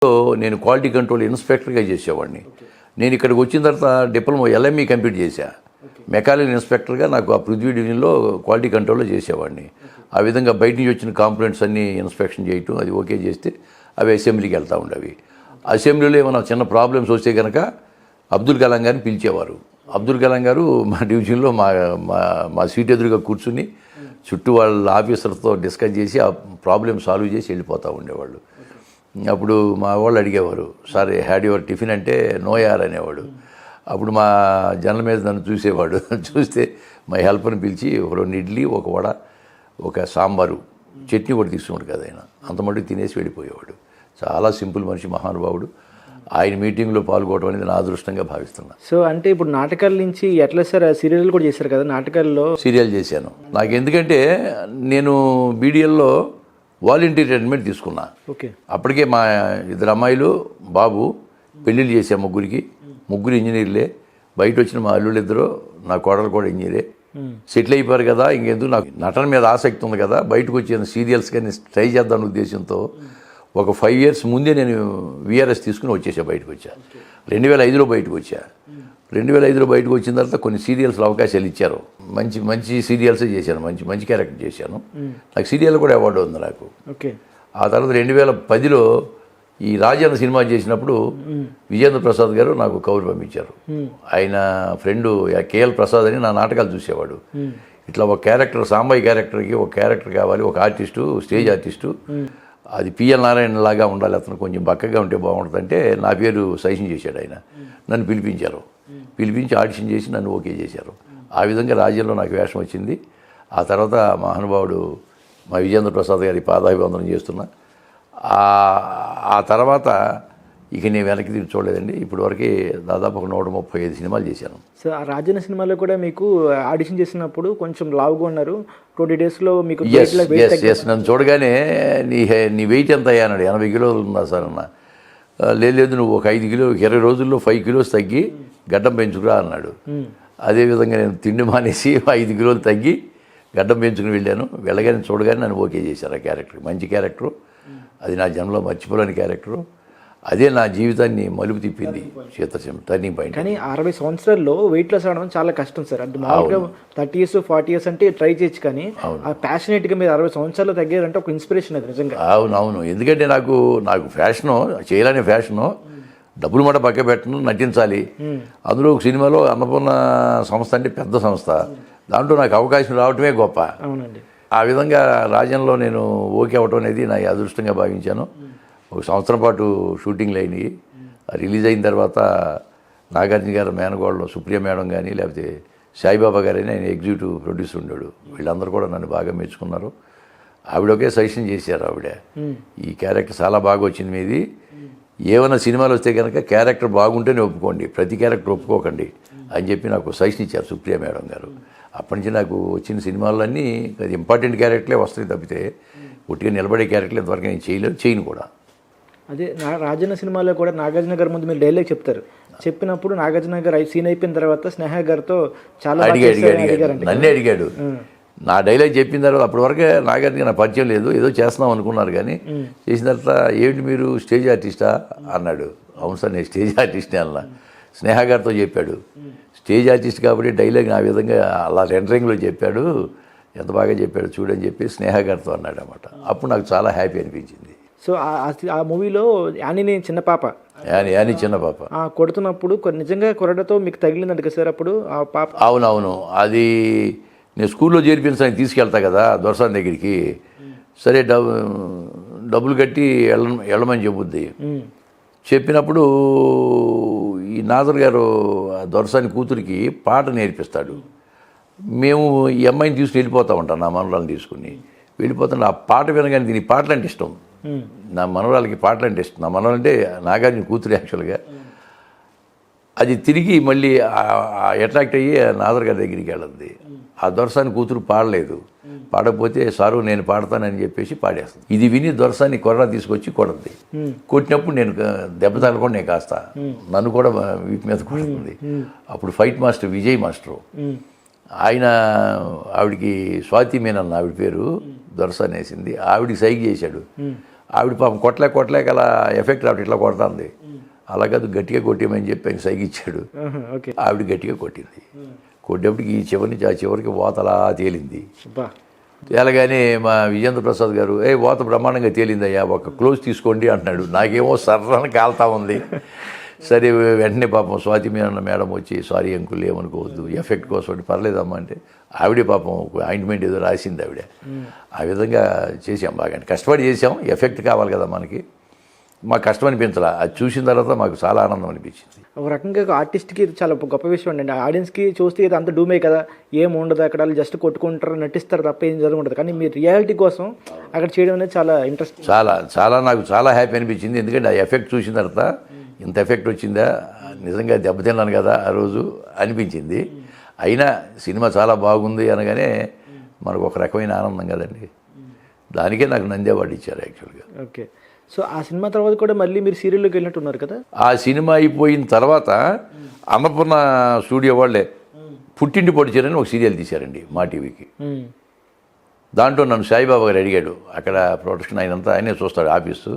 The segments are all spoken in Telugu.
నేను క్వాలిటీ కంట్రోల్ ఇన్స్పెక్టర్గా చేసేవాడిని. నేను ఇక్కడికి వచ్చిన తర్వాత డిప్లొమా LME కంప్లీట్ చేశా. మెకానికల్ ఇన్స్పెక్టర్గా నాకు ఆ పృథ్వీ డివిజన్లో క్వాలిటీ కంట్రోల్లో చేసేవాడిని. ఆ విధంగా బయట నుంచి వచ్చిన కాంపోనెంట్స్ అన్నీ ఇన్స్పెక్షన్ చేయటం, అది ఓకే చేస్తే అవి అసెంబ్లీకి వెళ్తూ ఉండేవి. అసెంబ్లీలో ఏమైనా చిన్న ప్రాబ్లమ్స్ వస్తే కనుక అబ్దుల్ కలాం గారిని పిలిచేవారు. అబ్దుల్ కలాం గారు మా డివిజన్లో మా సీట్ ఎదురుగా కూర్చుని చుట్టూ వాళ్ళ ఆఫీసర్తో డిస్కస్ చేసి ఆ ప్రాబ్లమ్ సాల్వ్ చేసి వెళ్ళిపోతూ ఉండేవాళ్ళు. అప్పుడు మా వాళ్ళు అడిగేవారు, సార్ హ్యాడ్ యువర్ టిఫిన్ అంటే నో యార్ అనేవాడు. అప్పుడు మా జనరల్ మీద నన్ను చూసేవాడు. చూస్తే మా హెల్పర్ని పిలిచి ఒక 2 ఇడ్లీ, ఒక వడ, ఒక సాంబారు, చట్నీ కూడా తీసుకున్నాడు కదా ఆయన. అంత మటుకు తినేసి వెళ్ళిపోయేవాడు. చాలా సింపుల్ మనిషి, మహానుభావుడు. ఆయన మీటింగ్లో పాల్గొనడం అనేది నా అదృష్టంగా భావిస్తున్నాను. సో అంటే ఇప్పుడు నాటకాల నుంచి ఎట్లా సార్, సీరియల్ కూడా చేశారు కదా, నాటకాల్లో సీరియల్ చేశాను. నాకు ఎందుకంటే నేను BDLలో వాలంటీర్ రిటైర్మెంట్ తీసుకున్నా. ఓకే. అప్పటికే మా 2 అమ్మాయిలు, బాబు పెళ్ళిళ్ళు చేశా. ముగ్గురు ఇంజనీర్లే. బయట వచ్చిన మా అల్లుళ్ళు 2, నా కోడలు కూడా ఇంజనీరే. సెటిల్ అయిపోయారు కదా, ఇంకెందుకు నాకు నటన మీద ఆసక్తి ఉంది కదా, బయటకు వచ్చిన సీరియల్స్ కానీ ట్రై చేద్దాం ఉద్దేశంతో ఒక 5 ఇయర్స్ ముందే నేను VRS తీసుకుని వచ్చేసా, బయటకు వచ్చా. 2005లో బయటకు వచ్చా. 2005లో బయటకు వచ్చిన తర్వాత కొన్ని సీరియల్స్లో అవకాశాలు ఇచ్చారు. మంచి సీరియల్సే చేశాను, మంచి క్యారెక్టర్ చేశాను. నాకు సీరియల్ కూడా అవార్డు ఉంది నాకు. ఓకే. ఆ తర్వాత 2010లో ఈ రాజన్న సినిమా చేసినప్పుడు విజేంద్ర ప్రసాద్ గారు నాకు కౌరు పంపించారు. ఆయన ఫ్రెండు KL ప్రసాద్ అని నా నాటకాలు చూసేవాడు. ఇట్లా ఒక క్యారెక్టర్, సాంబాయి క్యారెక్టర్కి ఒక క్యారెక్టర్ కావాలి, ఒక ఆర్టిస్టు, స్టేజ్ ఆర్టిస్టు, అది PL నారాయణ లాగా ఉండాలి, అతను కొంచెం బక్కగా ఉంటే బాగుంటుందంటే నా పేరు సజెషన్ చేశాడు ఆయన. నన్ను పిలిపించి ఆడిషన్ చేసి నన్ను ఓకే చేశారు. ఆ విధంగా రాజ్యంలో నాకు వేషం వచ్చింది. ఆ తర్వాత మహానుభావుడు మా విజేంద్ర ప్రసాద్ గారి పాదాభివందనం చేస్తున్నా. ఆ తర్వాత ఇక నేను వెనక్కి తిరిగి చూడలేదండి. ఇప్పటి వరకే దాదాపు ఒక 135 సినిమాలు చేశాను. సో ఆ రాజన్న సినిమాలో కూడా మీకు ఆడిషన్ చేసినప్పుడు కొంచెం లావుగా ఉన్నారు. 20 డేస్లో మీకు ఎస్ నన్ను చూడగానే నీ వెయిట్ ఎంత అయ్యా అన్నాడు. 80 కిలోలు ఉన్నా సార్ అన్న. లేదు నువ్వు ఒక 5 కిలో 20 రోజుల్లో 5 కిలోస్ తగ్గి గడ్డం పెంచుకురా అన్నాడు. అదేవిధంగా నేను తిండి మానేసి 5 కిలోలు తగ్గి గడ్డం పెంచుకుని వెళ్ళాను. వెళ్ళగానే చూడగానే నన్ను ఓకే చేశారు. ఆ క్యారెక్టర్ మంచి క్యారెక్టరు, అది నా జన్మలో మర్చిపోలేని క్యారెక్టరు. అదే నా జీవితాన్ని మలుపు తిప్పింది, టర్నింగ్ పాయింట్. కానీ 60 సంవత్సరాల్లో వెయిట్ లాస్ అవడం చాలా కష్టం సార్. అంటే మామూలుగా 30 ఇయర్స్ 40 ఇయర్స్ అంటే ట్రై చేయొచ్చు, కానీ ఆ ప్యాషనేట్గా మీరు 60 సంవత్సరాలు తగ్గారంటే ఒక ఇన్స్పిరేషన్ అది నిజంగా. అవును. ఎందుకంటే నాకు ఫ్యాషను చేయాలనే ఫ్యాషను, డబ్బులు మాట పక్క పెట్టను, నటించాలి. అందులో ఒక సినిమాలో అన్నపూర్ణ సంస్థ అంటే పెద్ద సంస్థ, దాంట్లో నాకు అవకాశం రావటమే గొప్ప. అవునండి. ఆ విధంగా రాజ్యంలో నేను ఓకే అవటం అనేది నా అదృష్టంగా భావించాను. 1 సంవత్సరం పాటు షూటింగ్లు అయినాయి. రిలీజ్ అయిన తర్వాత నాగార్జున గారు మేనగోడలో సుప్రియ మేడం కానీ, లేకపోతే సాయిబాబా గారని ఆయన ఎగ్జిక్యూటివ్ ప్రొడ్యూసర్ ఉన్నాడు, వీళ్ళందరూ కూడా నన్ను బాగా మెచ్చుకున్నారు. ఆవిడ ఒకే సజెషన్ చేశారు. ఆవిడ ఈ క్యారెక్టర్ చాలా బాగా వచ్చింది మీది, ఏమైనా సినిమాలు వస్తే కనుక క్యారెక్టర్ బాగుంటేనే ఒప్పుకోండి, ప్రతి క్యారెక్టర్ ఒప్పుకోకండి అని చెప్పి నాకు సజెషన్ ఇచ్చారు సుప్రియ మేడం గారు. అప్పటి నుంచి నాకు వచ్చిన సినిమాలన్నీ అది ఇంపార్టెంట్ క్యారెక్టర్లే వస్తాయి తప్పితే ఒట్టిగా నిలబడే క్యారెక్టర్లు ఎంతవరకు నేను చేయను కూడా. అదే రాజన్న సినిమాలో కూడా నాగార్జున గారి ముందు మీరు డైలాగ్ చెప్తారు. చెప్పినప్పుడు నాగార్జున గారు సీన్ అయిపోయిన తర్వాత స్నేహ గారితో చాలా నన్నే అడిగాడు. నా డైలాగ్ చెప్పిన తర్వాత అప్పటి వరకే నాగార్జున నా పరిచయం లేదు, ఏదో చేస్తున్నాం అనుకున్నారు. కానీ చేసిన తర్వాత ఏంటి మీరు స్టేజ్ ఆర్టిస్టా అన్నాడు. అవును సార్ నేను స్టేజ్ ఆర్టిస్ట్నే అన్నా. స్నేహ గారితో చెప్పాడు, స్టేజ్ ఆర్టిస్ట్ కాబట్టి డైలాగ్ నా విధంగా అలా రెండరింగ్లో చెప్పాడు, ఎంత బాగా చెప్పాడు చూడని చెప్పి స్నేహ గారితో అన్నాడు అన్నమాట. అప్పుడు నాకు చాలా హ్యాపీ అనిపించింది. సో ఆ మూవీలో యానీ చిన్న పాప కొడుతున్నప్పుడు నిజంగా కొరడతో మీకు తగిలిందంట కదా సార్ అప్పుడు ఆ పాప? అవునవును. అది నేను స్కూల్లో చేర్పించడానికి తీసుకెళ్తా కదా దొరసాని దగ్గరికి. సరే డబ్బులు కట్టి వెళ్ళమని చెబుద్ది. చెప్పినప్పుడు ఈ నాజర్ గారు దొరసాని కూతురికి పాట నేర్పిస్తాడు. మేము ఈ అమ్మాయిని తీసుకుని వెళ్ళిపోతూ ఉంటాం, నా మనవరాలను తీసుకుని వెళ్ళిపోతాను. ఆ పాట వినగానే దీని పాటలు అంటే ఇష్టం, నా మనవరాలకి పాటలు అంటే ఇష్టం. నా మనవరంటే నాగార్జున కూతురు యాక్చువల్గా. అది తిరిగి మళ్ళీ అట్రాక్ట్ అయ్యి నాదర్ గారి దగ్గరికి వెళ్ళద్ది. ఆ దొరసాని కూతురు పాడలేదు, పాడకపోతే సారు నేను పాడతానని చెప్పేసి పాడేస్తుంది. ఇది విని దొరసాని కొర్ర తీసుకొచ్చి కొడద్ది. కొట్టినప్పుడు నేను దెబ్బ తగలకుండా నేను కాస్తా, నన్ను కూడా వీపు మీద కొడుతుంది. అప్పుడు ఫైట్ మాస్టర్ విజయ్ మాస్టరు, ఆయన ఆవిడికి స్వాతి మీనన్ ఆవిడ పేరు, దొరసాని వేసింది, ఆవిడికి సైగ చేశాడు. ఆవిడ పాపం కొట్టలేక అలా ఎఫెక్ట్ రావట్లేదు, ఇట్లా కొడుతుంది. అలా కాదు, గట్టిగా కొట్టేమని చెప్పి ఆయన సైకి ఇచ్చాడు. ఓకే. ఆవిడ గట్టిగా కొట్టింది. కొట్టేప్పటికి ఈ చివరి నుంచి ఆ చివరికి వాత అలా తేలింది. తేలగానే మా విజేంద్ర ప్రసాద్ గారు, వాత బ్రహ్మాండంగా తేలిందయ్యా, ఒక క్లోజ్ తీసుకోండి అంటున్నాడు. నాకేమో సర్రని కాలుతా ఉంది. సరే వెంటనే పాపం స్వాతి మేడం వచ్చి, సారీ అంకుల్ ఏమనుకోవద్దు, ఎఫెక్ట్ కోసం అంటే, పర్లేదమ్మా అంటే ఆవిడే పాపం ఆయింట్మెంట్ ఏదో రాసింది ఆవిడ. ఆ విధంగా చేసాం, బాగా కష్టపడి చేసాం. ఎఫెక్ట్ కావాలి కదా మనకి, మాకు కష్టం అనిపించాలా. అది చూసిన తర్వాత మాకు చాలా ఆనందం అనిపించింది. ఒక రకంగా ఆర్టిస్ట్కి చాలా గొప్ప విషయం అండి. ఆడియన్స్కి చూస్తే ఇది అంత డూమే కదా, ఏం ఉండదు అక్కడ, వాళ్ళు జస్ట్ కొట్టుకుంటారు, నటిస్తారు తప్ప ఏం జరుగుతుంది. కానీ మీరు రియాలిటీ కోసం అక్కడ చేయడం అనేది చాలా ఇంట్రెస్ట్. చాలా నాకు చాలా హ్యాపీ అనిపించింది. ఎందుకంటే ఆ ఎఫెక్ట్ చూసిన తర్వాత ఇంత ఎఫెక్ట్ వచ్చిందా, నిజంగా దెబ్బతిన్నాను కదా ఆ రోజు అనిపించింది. అయినా సినిమా చాలా బాగుంది అనగానే మనకు ఒక రకమైన ఆనందం కదండి. దానికే నాకు నంది అవార్డు ఇచ్చారు యాక్చువల్గా. ఓకే. సో ఆ సినిమా తర్వాత కూడా మళ్ళీ మీరు సీరియల్లోకి వెళ్ళినట్టున్నారు కదా. ఆ సినిమా అయిపోయిన తర్వాత అన్నపూర్ణ స్టూడియో వాళ్ళే పుట్టింటి పొడిచారని ఒక సీరియల్ తీశారండి మా టీవీకి. దాంట్లో నన్ను సాయిబాబా గారు అడిగాడు, అక్కడ ప్రొడక్షన్ అయినంతా ఆయనే చూస్తాడు ఆఫీసు.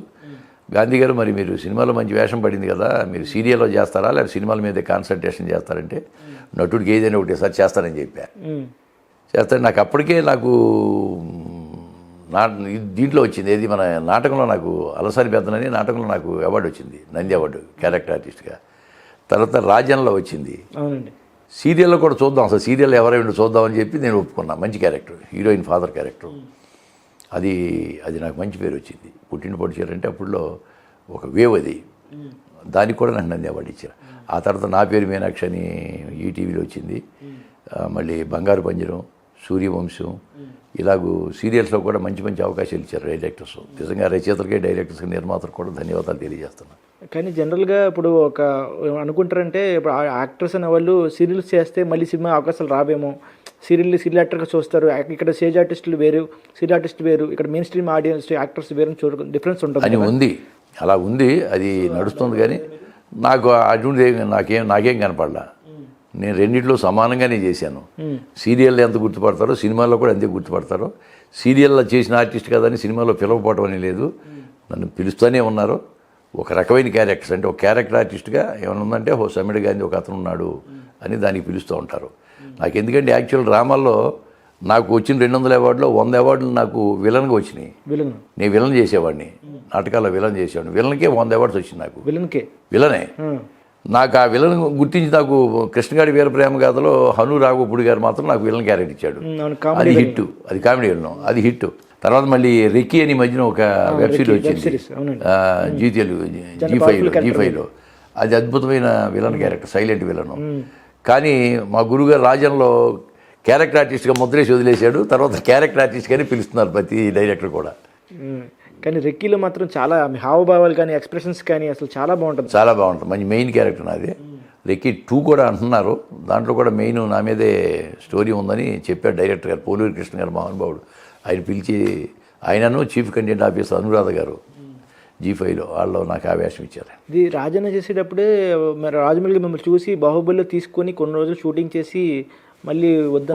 గాంధీ గారు, మరి మీరు సినిమాలో మంచి వేషం పడింది కదా, మీరు సీరియల్లో చేస్తారా లేదా సినిమాల మీదే కాన్సన్ట్రేషన్ చేస్తారంటే, నటుడికి ఏదైనా ఒకటి సార్ చేస్తానని చెప్పా. చేస్తాను. నాకు అప్పటికే దీంట్లో వచ్చింది, ఏది మన నాటకంలో నాకు అలసాని పెద్దనని నాటకంలో నాకు అవార్డు వచ్చింది, నంది అవార్డు క్యారెక్టర్ ఆర్టిస్ట్గా. తర్వాత రాజన్లో వచ్చింది. అవునండి. సీరియల్లో కూడా చూద్దాం, అసలు సీరియల్ ఎవరైనా చూద్దామని చెప్పి నేను ఒప్పుకున్నా. మంచి క్యారెక్టర్, హీరోయిన్ ఫాదర్ క్యారెక్టర్. అది నాకు మంచి పేరు వచ్చింది. పుట్టిన పొడిచారంటే అప్పుడులో ఒక వేవ్ అది, దానికి కూడా నాకు నంది అవార్డు ఇచ్చారు. ఆ తర్వాత నా పేరు మీనాక్షి అని ఈటీవీలో వచ్చింది. మళ్ళీ బంగారు పంజరం, సూర్యవంశం, ఇలాగూ సీరియల్స్లో కూడా మంచి మంచి అవకాశాలు ఇచ్చారు డైరెక్టర్స్. నిజంగా రచయితలకి, డైరెక్టర్స్కి, నిర్మాతలకు కూడా ధన్యవాదాలు తెలియజేస్తున్నాను. కానీ జనరల్గా ఇప్పుడు ఒక అనుకుంటారంటే, ఇప్పుడు యాక్టర్స్ అనే వాళ్ళు సీరియల్స్ చేస్తే మళ్ళీ సినిమా అవకాశాలు రావేమో, సీరియల్ యాక్టర్గా చూస్తారు, ఇక్కడ స్టేజ్ ఆర్టిస్టులు వేరు, సీరియల్ ఆర్టిస్ట్ వేరు, ఇక్కడ మెయిన్ స్ట్రీమ్ ఆడియన్స్ యాక్టర్స్ వేరు, డిఫరెన్స్ ఉంటుంది అని ఉంది. అలా ఉంది, అది నడుస్తుంది. కానీ నాకు అటువంటి నాకేం కనపడలా. నేను రెండింటిలో సమానంగానే చేశాను. సీరియల్లో ఎంత గుర్తుపడతారో సినిమాల్లో కూడా అంతే గుర్తుపడతారో. సీరియల్లో చేసిన ఆర్టిస్ట్ కదని సినిమాలో పిలవకపోవటం అని లేదు, నన్ను పిలుస్తూనే ఉన్నారు. ఒక రకమైన క్యారెక్టర్స్ అంటే, ఒక క్యారెక్టర్ ఆర్టిస్ట్గా ఏమైనా ఉందంటే సమ్మిడి గాంధీ ఒక అతను ఉన్నాడు అని దానికి పిలుస్తూ ఉంటారు. నాకు ఎందుకంటే యాక్చువల్ డ్రామాల్లో నాకు వచ్చిన 200 అవార్డులో 100 అవార్డులు నాకు విలన్గా వచ్చినాయి. నేను విలన్ చేసేవాడిని, నాటకాల్లో విలన్ చేసేవాడిని. విలన్కే 100 అవార్డ్స్ వచ్చింది నాకు. విలనే. నాకు ఆ విలన్ గుర్తించి నాకు కృష్ణగాడి వీరప్రేమ గాథలో హను రాఘవపూడి గారు మాత్రం నాకు విలన్ క్యారెక్టర్ ఇచ్చాడు. అది హిట్, అది కామెడీ విలన్, అది హిట్. తర్వాత మళ్ళీ రెక్కీ అని మధ్యన ఒక వెబ్ సిరీస్ వచ్చింది జీ తెలుగు, G5లో. అది అద్భుతమైన విలన్ క్యారెక్టర్, సైలెంట్ విలను. కానీ మా గురుగారు రాజన్లో క్యారెక్టర్ ఆర్టిస్ట్గా ముద్రేసి వదిలేశాడు. తర్వాత క్యారెక్టర్ ఆర్టిస్ట్గానే పిలుస్తున్నారు ప్రతి డైరెక్టర్ కూడా. కానీ రెక్కీలో మాత్రం చాలా హావభావాలు కానీ ఎక్స్ప్రెషన్స్ కానీ అసలు చాలా బాగుంటుంది. మంచి మెయిన్ క్యారెక్టర్ నాది. రెక్కీ 2 కూడా అంటున్నారు, దాంట్లో కూడా మెయిన్ నా మీదే స్టోరీ ఉందని చెప్పాడు డైరెక్టర్ గారు, పోలూరి కృష్ణ గారు మహానుభావుడు. ఆయన పిలిచి, ఆయనను చీఫ్ కంటెంట్ ఆఫీసర్ అనురాధ గారు G5లో, వాళ్ళు నాకు ఆవేశం ఇచ్చారు. ఇది రాజన్న చేసేటప్పుడే మరి రాజమౌళి మిమ్మల్ని చూసి బాహుబలిలో తీసుకొని కొన్ని రోజులు షూటింగ్ చేసి మళ్ళీ వద్ద